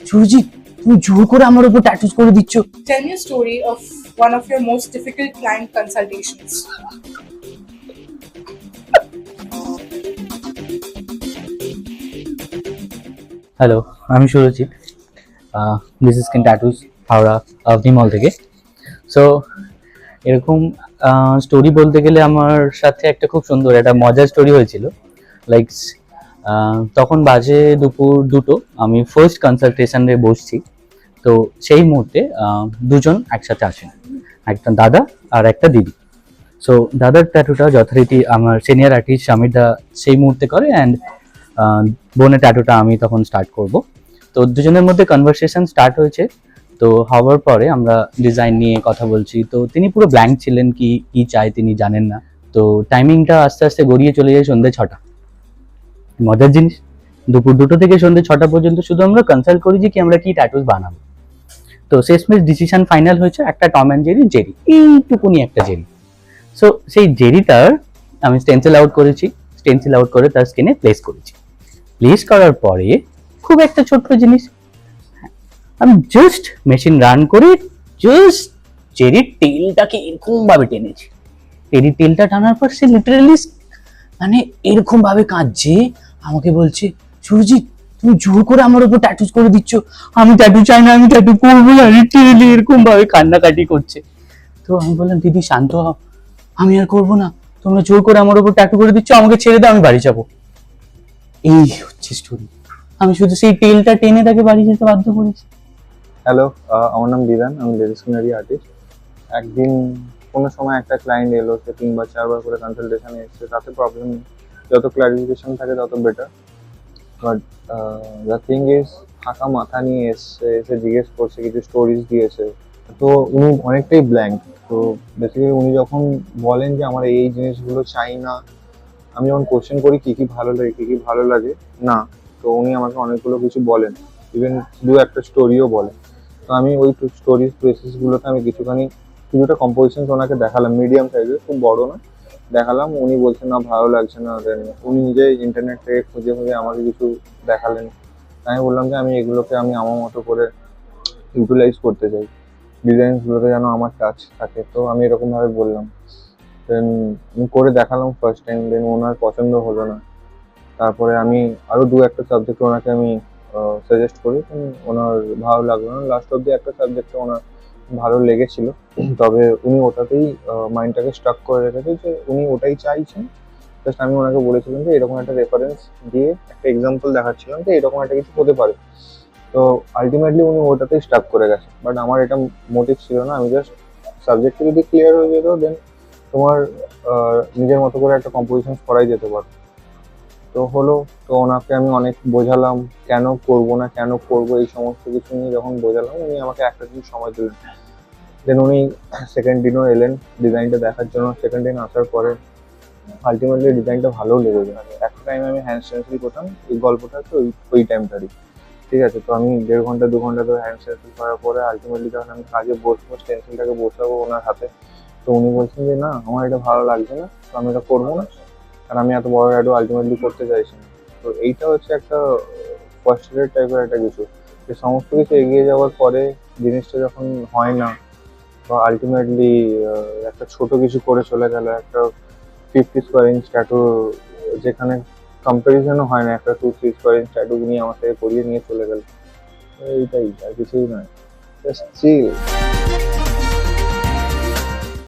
সুরজিৎ, তুমি জোর করে আমার উপর ট্যাটুজ করে দিচ্ছ। Tell me a story of one of your most difficult client consultations. Hello, আমি সুরজিৎ। দিস ইজ কিন ট্যাটুজ, হাওড়া অবনি মল থেকে। সো এরকম স্টোরি বলতে গেলে আমার সাথে একটা খুব সুন্দর একটা মজার স্টোরি হয়েছিল। লাইক তখন বাজে দুপুর 2টো, আমি ফার্স্ট কনসালটেশনে বসছি। তো সেই মুহূর্তে দুজন একসাথে আসেন, একটা দাদা আর একটা দিদি। সো দাদার ট্যাটুটা যথারীতি আমার সিনিয়র আর্টিস্ট সমীর দা সেই মুহূর্তে করে, অ্যান্ড বোনের ট্যাটুটা আমি তখন স্টার্ট করব। তো দুজনের মধ্যে কনভারসেশন স্টার্ট হয়েছে। তো হওয়ার পরে আমরা ডিজাইন নিয়ে কথা বলছি। তো তিনি পুরো ব্ল্যাঙ্ক ছিলেন, কি কি চাই তিনি জানেন না। তো টাইমিংটা আস্তে আস্তে গড়িয়ে চলে যায় সন্ধ্যে 6টা। মজার জিনিস, দুপুর 2টো থেকে সন্ধ্যে 6টা পর্যন্ত শুধু আমরা কনসাল্ট করি যে কি আমরা কি ট্যাটুজ বানাবো। তো শেষমেশ ডিসিশন ফাইনাল হয়েছে একটা টম অ্যান্ড জেরি জেরি, এইটুকুনি একটা জেরি। সো সেই জেরিটার আমি স্টেন্সিল আউট করেছি, স্টেন্সিল আউট করে তার স্কিনে প্লেস করেছি। প্লেস করার পরে খুব একটা ছোট্ট জিনিস, আমি জাস্ট মেশিন রান করে জাস্ট চেরির তেলটাকে এরকম ভাবে টেনেছি। চেরির তেলটা টানার পর সে লিটারালি মানে এরকম ভাবে কাঁদছে, আমাকে বলছে, সুরজিৎ তুমি জোর করে আমার উপর ট্যাটুজ করে দিচ্ছ, আমি ট্যাটু চাই না, আমি ট্যাটু করবো না, লিটারালি এরকম ভাবে কান্নাকাটি করছে। তো আমি বললাম, দিদি শান্ত হও, আমি আর করবো না, তোমরা জোর করে আমার উপর ট্যাটু করে দিচ্ছ, আমাকে ছেড়ে দাও, আমি বাড়ি যাবো। এই হচ্ছে স্টোরি। আমি শুধু সেই তেলটা টেনে তাকে বাড়ি যেতে বাধ্য করেছি। হ্যালো, আমার নাম বিধান, আমি ডিসিপ্লিনারি আর্টিস্ট। একদিন কোনো সময় একটা ক্লায়েন্ট এলো, সে 3 বা 4 বার করে কনসালটেশনে এসছে, তাতে প্রবলেম নেই, যত ক্লারিফিকেশন থাকে তত better. But the thing is, ফাঁকা মাথা নিয়ে এসছে, এসে জিজ্ঞেস করছে, কিছু স্টোরিজ দিয়েছে। তো উনি অনেকটাই ব্ল্যাঙ্ক। তো বেসিক্যালি উনি যখন বলেন যে আমার এই জিনিসগুলো চাই না, আমি যখন কোশ্চেন করি কী কী ভালো লাগে, কী কী ভালো লাগে না, তো উনি আমাকে অনেকগুলো কিছু বলেন, ইভেন দু একটা স্টোরিও বলেন। তো আমি ওই স্টোরিজ বেসিসগুলোতে আমি কিছুটা কম্পোজিশন ওনাকে দেখালাম, মিডিয়াম সাইজের, খুব বড় না, দেখালাম। উনি বলছেন না ভালো লাগছে না, দেন উনি নিজে ইন্টারনেট থেকে খুঁজে খুঁজে আমাকে কিছু দেখালেন। আমি বললাম যে আমি এগুলোকে আমি আমার মতো করে ইউটিলাইজ করতে চাই, ডিজাইনসগুলোতে যেন আমার টাচ থাকে। তো আমি এরকমভাবে বললাম, দেন আমি করে দেখালাম ফার্স্ট টাইম, দেন ওনার পছন্দ হলো না। তারপরে আমি আরও দু একটা সাবজেক্ট ওনাকে আমি সাজেস্ট করি, ওনার ভালো লাগলো না। লাস্ট অব্দি একটা সাবজেক্টে ওনার ভালো লেগেছিল, তবে উনি ওটাতেই মাইন্ডটাকে স্ট্রাক করে রেখেছে যে উনি ওটাই চাইছেন। জাস্ট আমি ওনাকে বলেছিলাম যে এরকম একটা রেফারেন্স দিয়ে একটা এক্সাম্পল দেখাচ্ছিলাম যে এরকম একটা কিছু হতে পারে। তো আলটিমেটলি উনি ওটাতেই স্টাক করে গেছে। বাট আমার এটা মোটিভ ছিল না, আমি জাস্ট সাবজেক্টটা যদি ক্লিয়ার হয়ে যেত, দেন তোমার নিজের মতো করে একটা কম্পোজিশন করাই যেতে পারে। তো হলো, তো ওনাকে আমি অনেক বোঝালাম কেন করবো না, কেন করবো, এই সমস্ত কিছু নিয়ে যখন বোঝালাম, উনি আমাকে একটা দিন সময় দিলেন। দেন উনি সেকেন্ড দিনও এলেন ডিজাইনটা দেখার জন্য। সেকেন্ড দিন আসার পরে আলটিমেটলি ডিজাইনটা ভালোও লেগে যায়। একটা টাইম আমি হ্যান্ড স্টেন্সিল করতাম, এই গল্পটা হচ্ছে ওই টাইমটারই, ঠিক আছে। তো আমি 1.5 ঘন্টা 2 ঘন্টা ধরে হ্যান্ড স্টেন্সিল করার পরে আলটিমেটলি যখন আমি কাজে বসবো, স্টেন্সিলটাকে বসাবো ওনার হাতে, তো উনি বলছেন যে না আমার এটা ভালো লাগছে না, তো আমি এটা করবো না, আর আমি এত বড় ট্যাটু আলটিমেটলি করতে চাইছি না। তো এইটা হচ্ছে একটা ফ্রাস্ট্রেটেড টাইপের একটা কিছু, যে সমস্ত কিছু এগিয়ে যাওয়ার পরে জিনিসটা যখন হয় না, বা আলটিমেটলি একটা ছোট কিছু করে চলে গেল, একটা 50 স্কোয়ার ইঞ্চ ট্যাটু, যেখানে কম্পারিজনও হয় না, একটা 2-3 স্কোয়ার ইঞ্চ ট্যাটু নিয়ে আমার থেকে করিয়ে নিয়ে চলে গেল। এইটাই, আর কিছুই নয়, জাস্ট চিল।